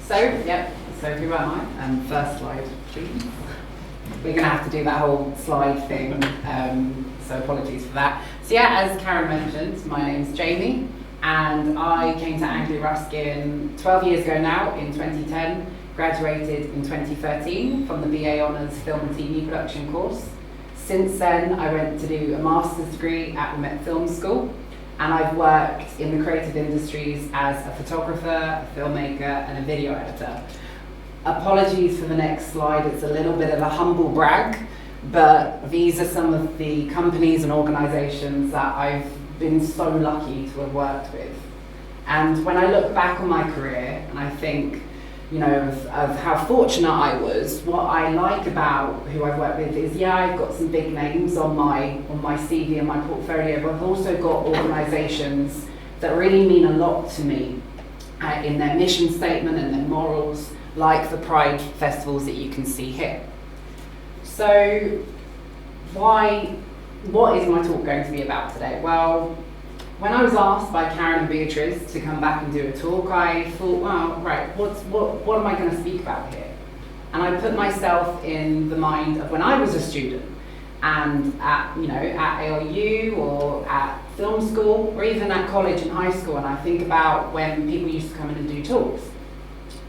So who am I? First slide, please. We're going to have to do that whole slide thing, so apologies for that. So yeah, as Karen mentioned, my name's Jamie, and I came to Anglia Ruskin 12 years ago now, in 2010, graduated in 2013 from the BA Honours Film and TV Production course. Since then, I went to do a master's degree at the Met Film School, and I've worked in the creative industries as a photographer, a filmmaker, and a video editor. Apologies for the next slide, it's a little bit of a humble brag, but these are some of the companies and organisations that I've been so lucky to have worked with. And when I look back on my career, and I think, you know, of how fortunate I was, what I like about who I've worked with is, yeah, I've got some big names on my CV and my portfolio, but I've also got organisations that really mean a lot to me in their mission statement and their morals, like the Pride festivals that you can see here. So what is my talk going to be about today? Well, when I was asked by Karen and Beatrice to come back and do a talk, I thought, well, right, what am I going to speak about here? And I put myself in the mind of when I was a student, and at ARU or at film school, or even at college and high school, and I think about when people used to come in and do talks.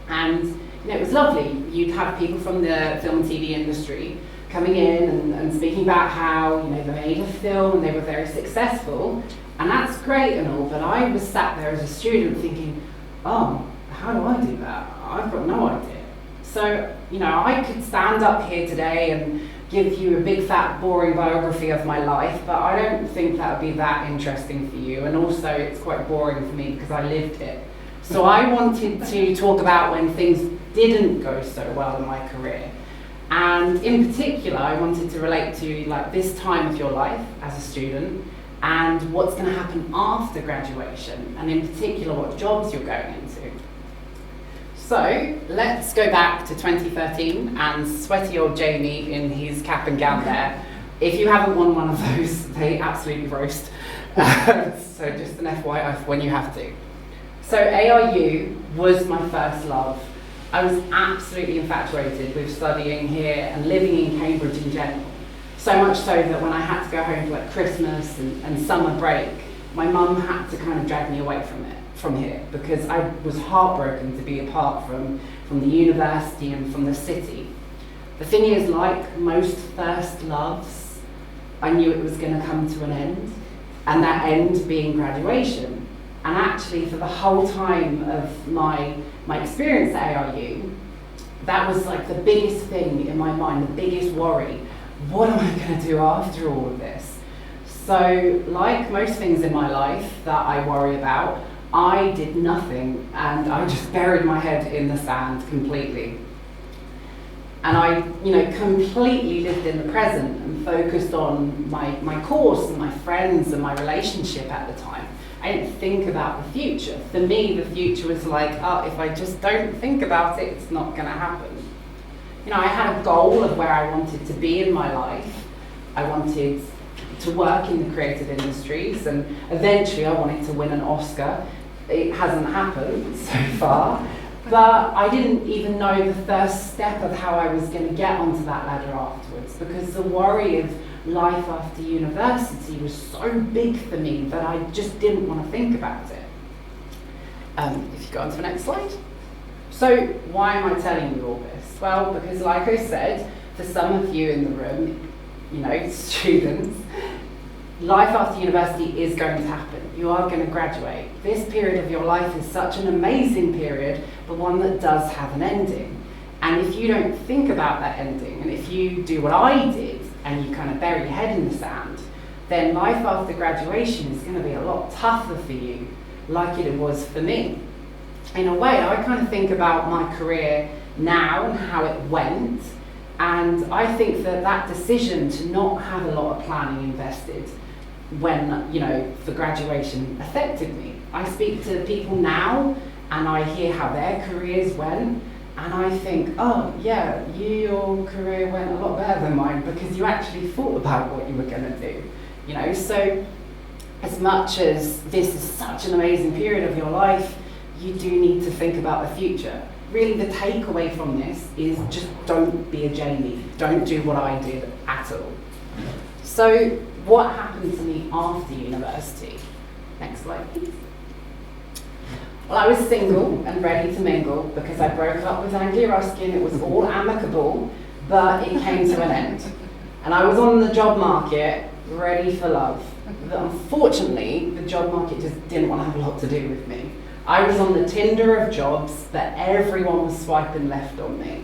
And it was lovely. You'd have people from the film and TV industry coming in and speaking about how they made a film and they were very successful, and that's great and all, but I was sat there as a student thinking, oh, how do I do that? I've got no idea. So, I could stand up here today and give you a big fat boring biography of my life, but I don't think that would be that interesting for you, and also it's quite boring for me because I lived it. So I wanted to talk about when things didn't go so well in my career. And in particular, I wanted to relate to this time of your life as a student and what's going to happen after graduation, and in particular what jobs you're going into. So let's go back to 2013 and sweaty old Jamie in his cap and gown there. If you haven't won one of those, they absolutely roast. So just an FYI when you have to. So ARU was my first love. I was absolutely infatuated with studying here and living in Cambridge in general. So much so that when I had to go home for Christmas and summer break, my mum had to kind of drag me away from here because I was heartbroken to be apart from the university and from the city. The thing is, like most first loves, I knew it was going to come to an end, and that end being graduation. And actually, for the whole time of my experience at ARU, that was the biggest thing in my mind, the biggest worry. What am I going to do after all of this? So, like most things in my life that I worry about, I did nothing, and I just buried my head in the sand completely. And I, completely lived in the present and focused on my course and my friends and my relationship at the time. I didn't think about the future. For me, the future was if I just don't think about it, it's not going to happen. I had a goal of where I wanted to be in my life. I wanted to work in the creative industries, and eventually I wanted to win an Oscar. It hasn't happened so far, but I didn't even know the first step of how I was going to get onto that ladder afterwards, because the worry of life after university was so big for me that I just didn't want to think about it. If you go on to the next slide. So why am I telling you all this? Well, because like I said, for some of you in the room, students, life after university is going to happen. You are going to graduate. This period of your life is such an amazing period, but one that does have an ending. And if you don't think about that ending, and if you do what I did, and you kind of bury your head in the sand, then life after graduation is going to be a lot tougher for you, like it was for me. In a way, I kind of think about my career now and how it went, and I think that decision to not have a lot of planning invested when, for graduation affected me. I speak to people now and I hear how their careers went, and I think, oh yeah, your career went a lot better than mine because you actually thought about what you were going to do. So as much as this is such an amazing period of your life, you do need to think about the future. really the takeaway from this is just don't be a Jamie. Don't do what I did at all. So what happened to me after university? Next slide, please. Well, I was single and ready to mingle because I broke up with Anglia Ruskin. It was all amicable, but it came to an end. And I was on the job market, ready for love. But unfortunately, the job market just didn't want to have a lot to do with me. I was on the Tinder of jobs that everyone was swiping left on me.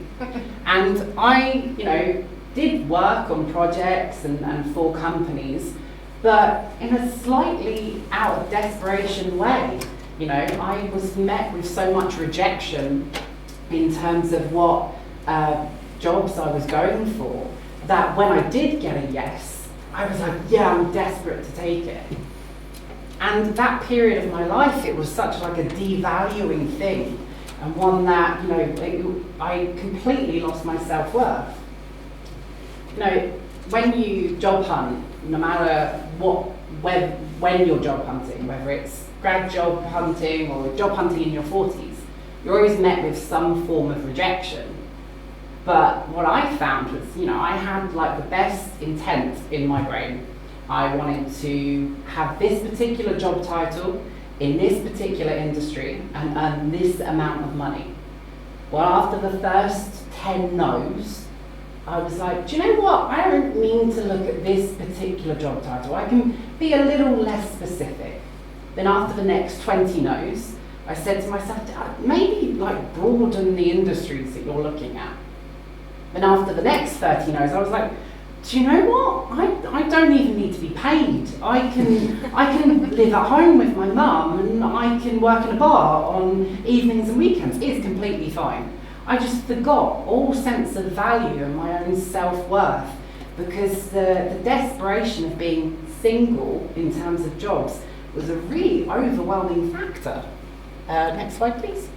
And I, did work on projects and for companies, but in a slightly out of desperation way. I was met with so much rejection in terms of what jobs I was going for, that when I did get a yes, I was like, yeah, I'm desperate to take it. And that period of my life, it was such like a devaluing thing, and one that, I completely lost my self-worth. When you job hunt, no matter when you're job hunting, whether it's grad job hunting or job hunting in your 40s, you're always met with some form of rejection. But what I found was, I had like the best intent in my brain. I wanted to have this particular job title in this particular industry and earn this amount of money. Well, after the first 10 no's, I was like, do you know what? I don't mean to look at this particular job title. I can be a little less specific. Then after the next 20 no's, I said to myself, maybe like broaden the industries that you're looking at. Then after the next 30 no's, I was like, do you know what? I don't even need to be paid. I can live at home with my mum, and I can work in a bar on evenings and weekends. It's completely fine. I just forgot all sense of value and my own self-worth because the desperation of being single in terms of jobs was a really overwhelming factor. Next slide, please.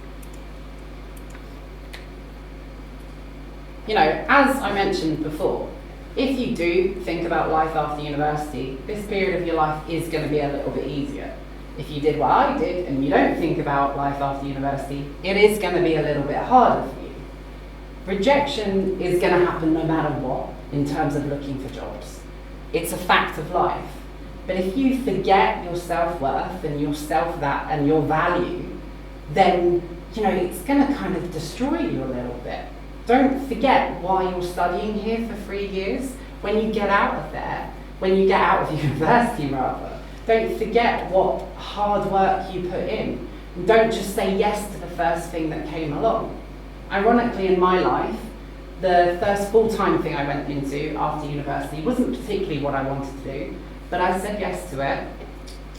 As I mentioned before, if you do think about life after university, this period of your life is going to be a little bit easier. If you did what I did and you don't think about life after university, it is going to be a little bit harder for you. Rejection is going to happen no matter what in terms of looking for jobs. It's a fact of life. But if you forget your self-worth and your and your value, then it's going to kind of destroy you a little bit. Don't forget why you're studying here for 3 years. When you get out of university rather, don't forget what hard work you put in. And don't just say yes to the first thing that came along. Ironically, in my life, the first full-time thing I went into after university wasn't particularly what I wanted to do, but I said yes to it.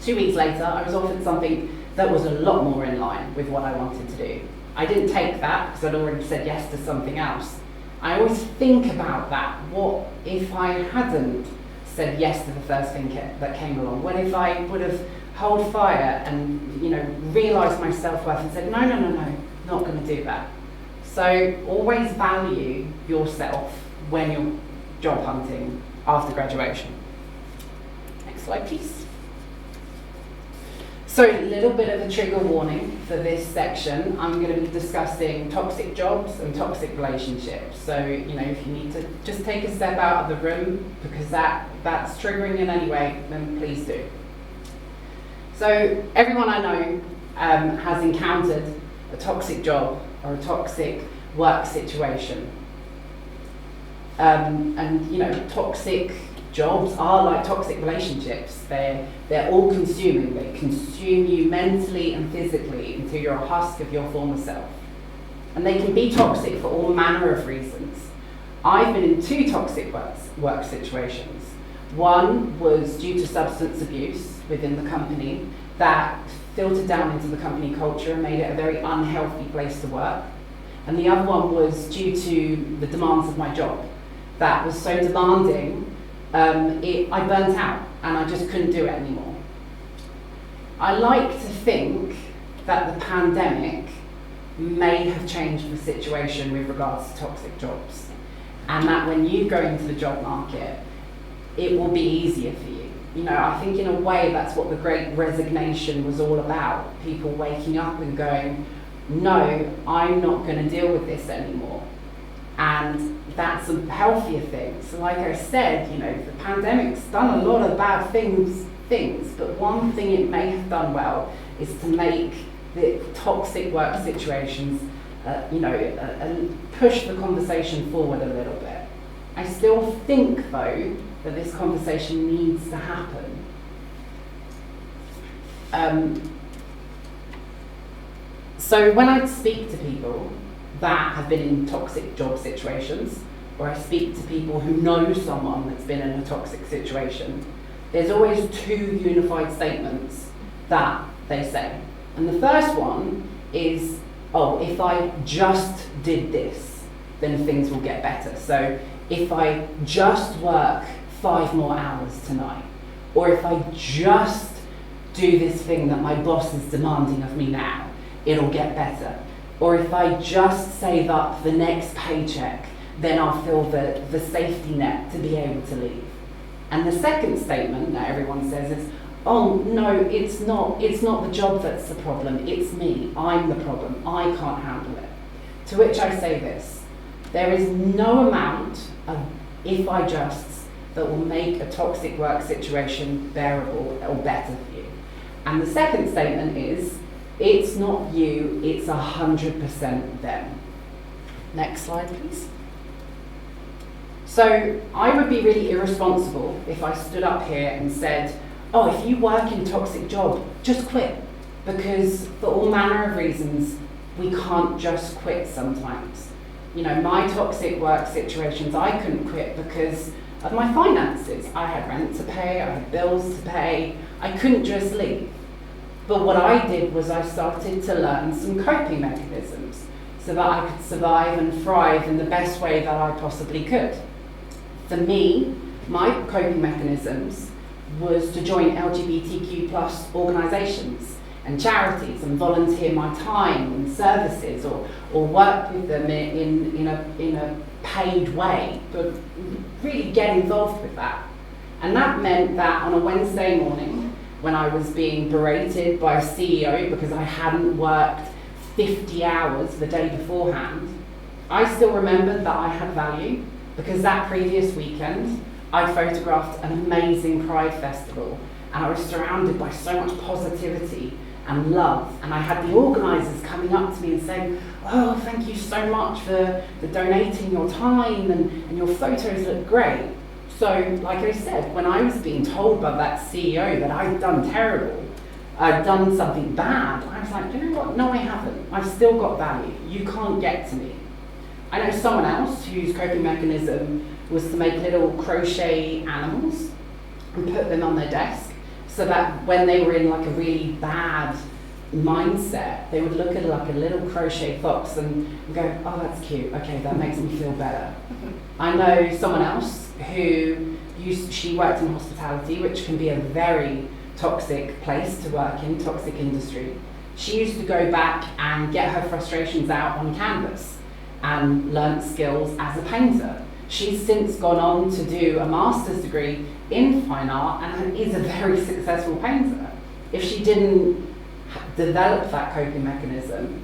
2 weeks later, I was offered something that was a lot more in line with what I wanted to do. I didn't take that because I'd already said yes to something else. I always think about that. What if I hadn't said yes to the first thing that came along? What if I would have held fire and realised my self-worth and said, no, not going to do that. So always value yourself when you're job hunting after graduation. Next slide, please. So a little bit of a trigger warning for this section. I'm going to be discussing toxic jobs and toxic relationships. So, if you need to just take a step out of the room because that's triggering in any way, then please do. So everyone I know has encountered a toxic job or a toxic work situation. Toxic jobs are like toxic relationships. They're all consuming. They consume you mentally and physically until you're a husk of your former self. And they can be toxic for all manner of reasons. I've been in 2 toxic work situations. One was due to substance abuse within the company that filtered down into the company culture and made it a very unhealthy place to work. And the other one was due to the demands of my job. That was so demanding, I burnt out and I just couldn't do it anymore. I like to think that the pandemic may have changed the situation with regards to toxic jobs, and that when you go into the job market, it will be easier for you. I think in a way that's what the Great Resignation was all about. People waking up and going, no, I'm not going to deal with this anymore. And that's a healthier thing. So like I said, the pandemic's done a lot of bad things, but one thing it may have done well is to make the toxic work situations, push the conversation forward a little bit. I still think, though, that this conversation needs to happen. So when I speak to people that have been in toxic job situations, or I speak to people who know someone that's been in a toxic situation, there's always two unified statements that they say. And the first one is, oh, if I just did this, then things will get better. So if I just work 5 more hours tonight, or if I just do this thing that my boss is demanding of me now, it'll get better. Or if I just save up the next paycheck, then I'll feel the safety net to be able to leave. And the second statement that everyone says is, oh no, it's not the job that's the problem, it's me, I'm the problem, I can't handle it. To which I say this, there is no amount of if I justs that will make a toxic work situation bearable or better for you. And the second statement is, it's not you, it's 100% them. Next slide, please. So I would be really irresponsible if I stood up here and said, oh, if you work in a toxic job, just quit. Because for all manner of reasons, we can't just quit sometimes. My toxic work situations, I couldn't quit because of my finances. I had rent to pay, I had bills to pay, I couldn't just leave. But what I did was I started to learn some coping mechanisms so that I could survive and thrive in the best way that I possibly could. For me, my coping mechanisms was to join LGBTQ plus organisations and charities and volunteer my time and services or work with them in a paid way, but really get involved with that. And that meant that on a Wednesday morning, when I was being berated by a CEO because I hadn't worked 50 hours the day beforehand, I still remembered that I had value because that previous weekend I photographed an amazing Pride festival and I was surrounded by so much positivity and love, and I had the organisers coming up to me and saying, oh, thank you so much for donating your time and your photos look great. So, like I said, when I was being told by that CEO that I'd done terrible, I'd done something bad, I was like, you know what, no I haven't, I've still got value, you can't get to me. I know someone else whose coping mechanism was to make little crochet animals and put them on their desk so that when they were in like a really bad mindset, they would look at like a little crochet fox and go, oh, that's cute, okay, that makes me feel better. I know someone else who she worked in hospitality, which can be a very toxic place to work in, toxic industry. She used to go back and get her frustrations out on canvas and learnt skills as a painter. She's since gone on to do a master's degree in fine art and is a very successful painter. If she didn't develop that coping mechanism,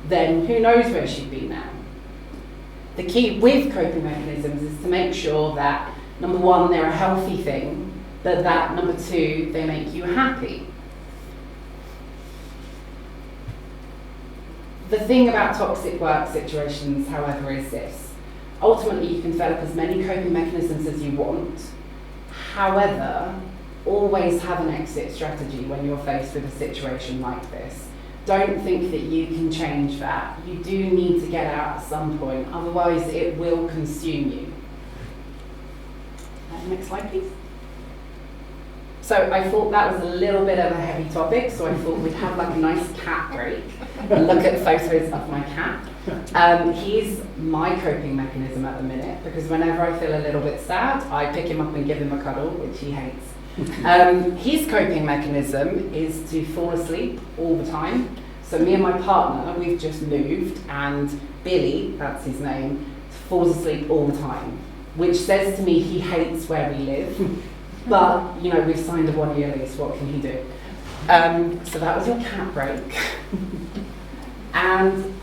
then who knows where she'd be now. The key with coping mechanisms is to make sure that, number one, they're a healthy thing, but that, number two, they make you happy. The thing about toxic work situations, however, is this. Ultimately, you can develop as many coping mechanisms as you want. However, always have an exit strategy when you're faced with a situation like this. Don't think that you can change that. You do need to get out at some point, otherwise it will consume you. Next slide, please. So I thought that was a little bit of a heavy topic, so I thought we'd have like a nice cat break and look at photos of my cat. He's my coping mechanism at the minute, because whenever I feel a little bit sad, I pick him up and give him a cuddle, which he hates. His coping mechanism is to fall asleep all the time. So me and my partner, we've just moved, and Billy, that's his name, falls asleep all the time, which says to me he hates where we live. But, you know, we've signed a 1-year lease, what can he do? So that was your cat break. And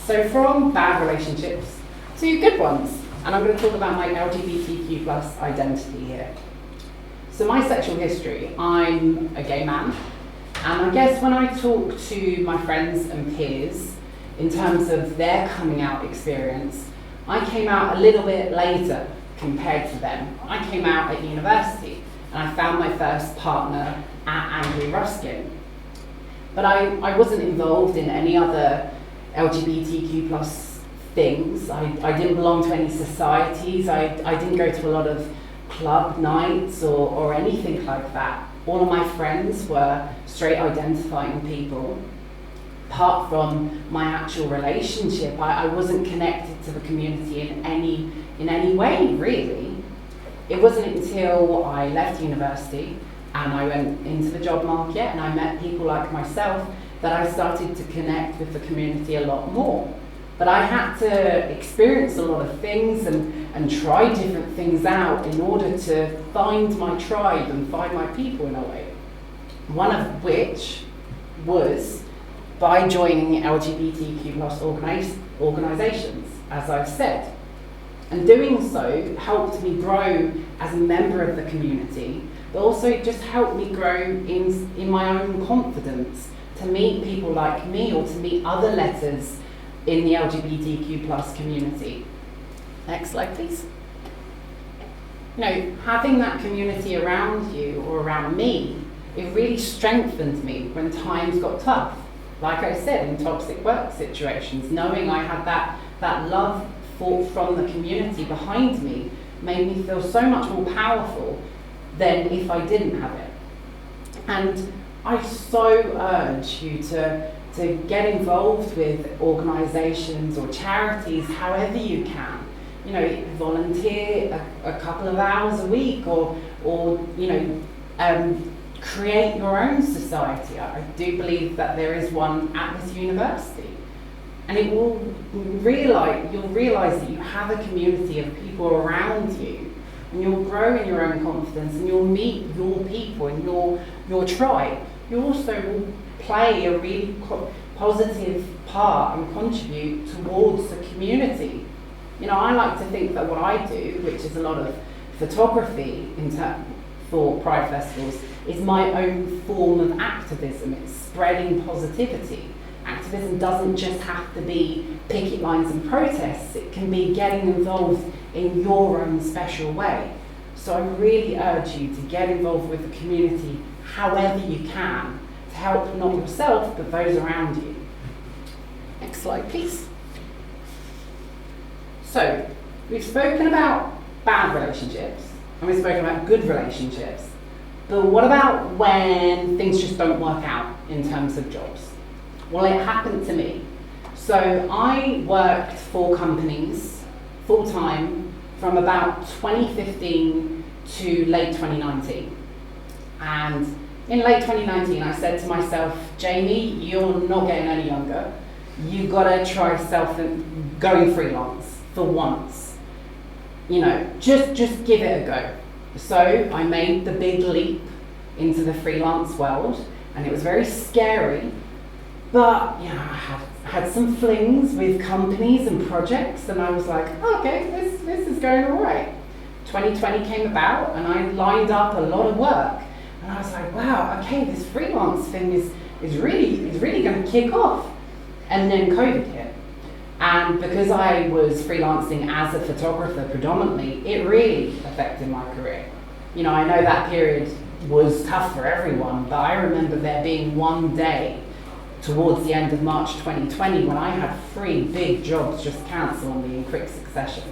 so from bad relationships to good ones. And I'm going to talk about my LGBTQ plus identity here. So my sexual history, I'm a gay man. And I guess when I talk to my friends and peers in terms of their coming out experience, I came out a little bit later compared to them. I came out at university and I found my first partner at Anglia Ruskin. But I wasn't involved in any other LGBTQ plus things. I didn't belong to any societies. I didn't go to a lot of club nights or anything like that. All of my friends were straight identifying people. Apart from my actual relationship, I wasn't connected to the community in any way, really. It wasn't until I left university and I went into the job market and I met people like myself that I started to connect with the community a lot more. But I had to experience a lot of things and try different things out in order to find my tribe and find my people in a way. One of which was by joining LGBTQ plus organisations, as I've said. And doing so helped me grow as a member of the community, but also just helped me grow in my own confidence to meet people like me or to meet other letters in the LGBTQ plus community. Next slide, please. You know, having that community around you or around me, it really strengthened me when times got tough. Like I said, in toxic work situations, knowing I had that love from the community behind me made me feel so much more powerful than if I didn't have it. And I so urge you to get involved with organisations or charities however you can. You know, volunteer a couple of hours a week or you know, create your own society. I do believe that there is one at this university. And you'll realise that you have a community of people around you, and you'll grow in your own confidence and you'll meet your people and your tribe. You also will play a really positive part and contribute towards the community. You know, I like to think that what I do, which is a lot of photography for Pride festivals, is my own form of activism. It's spreading positivity. Activism doesn't just have to be picket lines and protests. It can be getting involved in your own special way. So I really urge you to get involved with the community however you can to help not yourself but those around you. Next slide, please. So we've spoken about bad relationships and we've spoken about good relationships. But what about when things just don't work out in terms of jobs? Well, it happened to me. So I worked for companies full-time from about 2015 to late 2019. And in late 2019, I said to myself, Jamie, you're not getting any younger. You've got to try going freelance for once. You know, just give it a go. So I made the big leap into the freelance world, and it was very scary. But you know, I had some flings with companies and projects, and I was like, oh, okay, this is going all right. 2020 came about, and I lined up a lot of work, and I was like, wow, okay, this freelance thing is really going to kick off. And then COVID hit, and because I was freelancing as a photographer predominantly, it really affected my career. You know, I know that period was tough for everyone, but I remember there being one day towards the end of March 2020 when I had 3 big jobs just cancel on me in quick succession.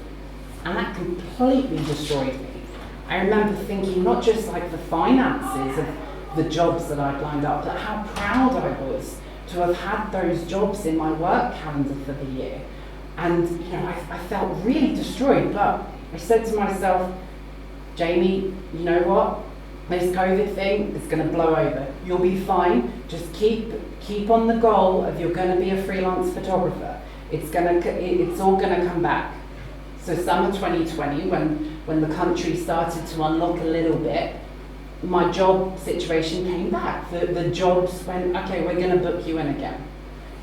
And that completely destroyed me. I remember thinking not just like the finances of the jobs that I'd lined up, but how proud I was to have had those jobs in my work calendar for the year. And you know, I felt really destroyed, but I said to myself, Jamie, you know what? This COVID thing is going to blow over. You'll be fine. Just keep on the goal of you're going to be a freelance photographer. It's all going to come back. So summer 2020, when the country started to unlock a little bit, my job situation came back. The jobs went, okay, we're going to book you in again.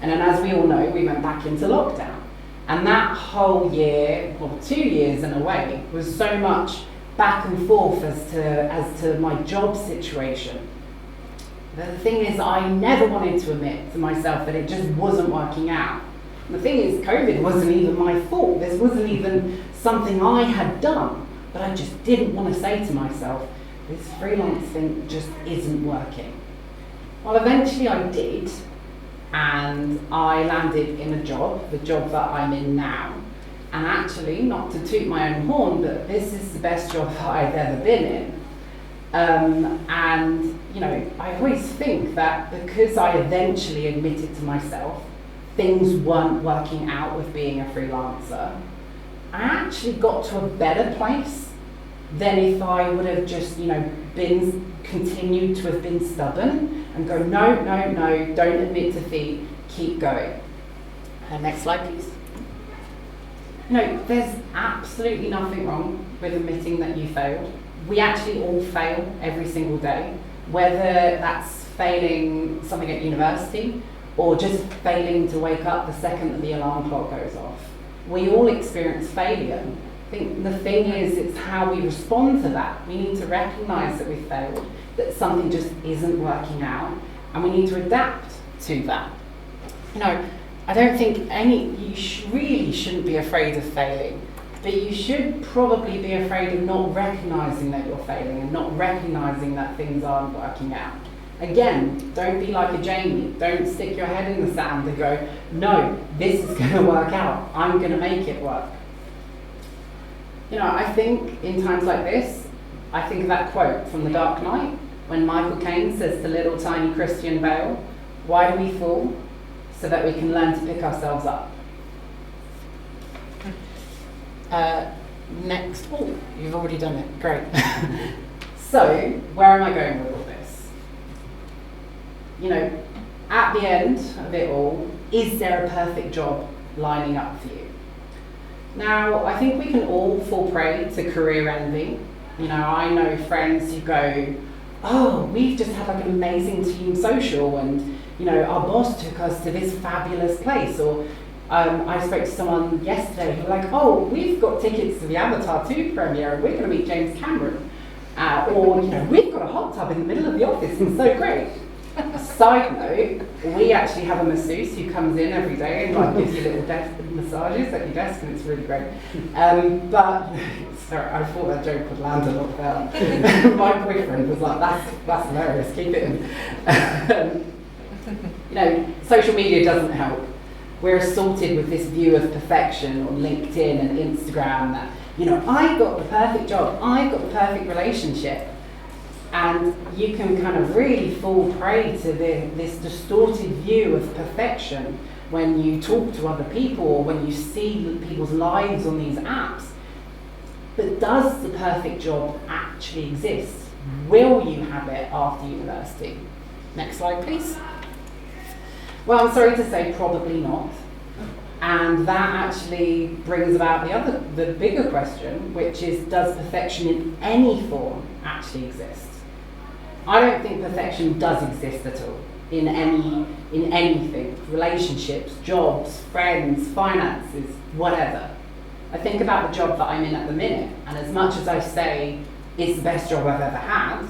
And then, as we all know, we went back into lockdown. And that whole year, or 2 years in a way, was so much back and forth as to my job situation. But the thing is, I never wanted to admit to myself that it just wasn't working out. And the thing is, COVID wasn't even my fault. This wasn't even something I had done. But I just didn't want to say to myself, this freelance thing just isn't working. Well, eventually I did, and I landed in a job, the job that I'm in now. And actually, not to toot my own horn, but this is the best job that I've ever been in. And, you know, I always think that because I eventually admitted to myself things weren't working out with being a freelancer, I actually got to a better place than if I would have just, you know, continued to have been stubborn and go, no, don't admit defeat, keep going. Next slide, please. No, there's absolutely nothing wrong with admitting that you failed. We actually all fail every single day, whether that's failing something at university or just failing to wake up the second that the alarm clock goes off. We all experience failure. I think the thing is, it's how we respond to that. We need to recognise that we failed, that something just isn't working out, and we need to adapt to that. You know, I don't think you really shouldn't be afraid of failing, but you should probably be afraid of not recognising that you're failing and not recognising that things aren't working out. Again, don't be like a Jamie. Don't stick your head in the sand and go, no, this is going to work out. I'm going to make it work. You know, I think in times like this, I think of that quote from The Dark Knight, when Michael Caine says to little tiny Christian Bale, why do we fall? So that we can learn to pick ourselves up. Next, oh, you've already done it, great. So, where am I going with all this? You know, at the end of it all, is there a perfect job lining up for you? Now, I think we can all fall prey to career envy. You know, I know friends who go, oh, we've just had like an amazing team social, and you know, our boss took us to this fabulous place. Or I spoke to someone yesterday who were like, oh, we've got tickets to the Avatar 2 premiere and we're going to meet James Cameron. Or, you know, we've got a hot tub in the middle of the office and so great. Side note, we actually have a masseuse who comes in every day and like gives you little massages at your desk, and it's really great. But sorry, I thought that joke would land a lot better. My boyfriend was like, that's hilarious, keep it in. You know, social media doesn't help. We're assaulted with this view of perfection on LinkedIn and Instagram that, you know, I've got the perfect job, I've got the perfect relationship. And you can kind of really fall prey to this distorted view of perfection when you talk to other people or when you see people's lives on these apps. But does the perfect job actually exist? Will you have it after university? Next slide, please. Well, I'm sorry to say, probably not. And that actually brings about the bigger question, which is, does perfection in any form actually exist? I don't think perfection does exist at all in anything, relationships, jobs, friends, finances, whatever. I think about the job that I'm in at the minute, and as much as I say it's the best job I've ever had,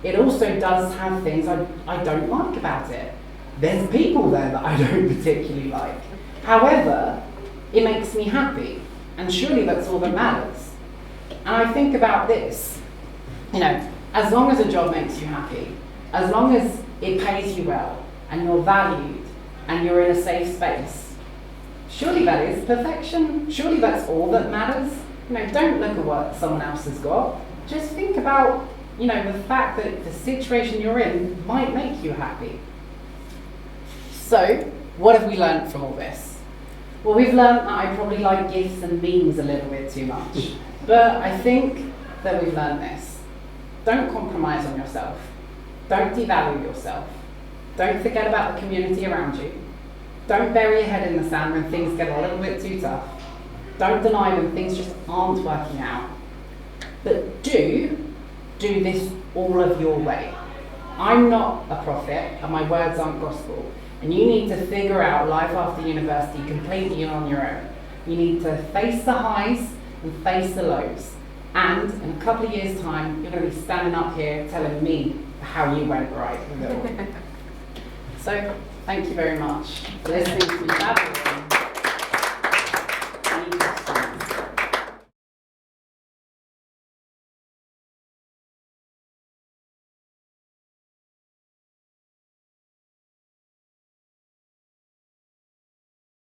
it also does have things I don't like about it. There's people there that I don't particularly like. However, it makes me happy, and surely that's all that matters. And I think about this, you know, as long as a job makes you happy, as long as it pays you well, and you're valued, and you're in a safe space, surely that is perfection. Surely that's all that matters. You know, don't look at what someone else has got. Just think about, you know, the fact that the situation you're in might make you happy. So, what have we learned from all this? Well, we've learned that I probably like gifs and memes a little bit too much. But I think that we've learned this. Don't compromise on yourself. Don't devalue yourself. Don't forget about the community around you. Don't bury your head in the sand when things get a little bit too tough. Don't deny when things just aren't working out. But do this all of your way. I'm not a prophet and my words aren't gospel, And you need to figure out life after university completely on your own. You need to face the highs and face the lows. And in a couple of years' time, you're going to be standing up here telling me how you went right with it all. So, thank you very much for listening to me babble.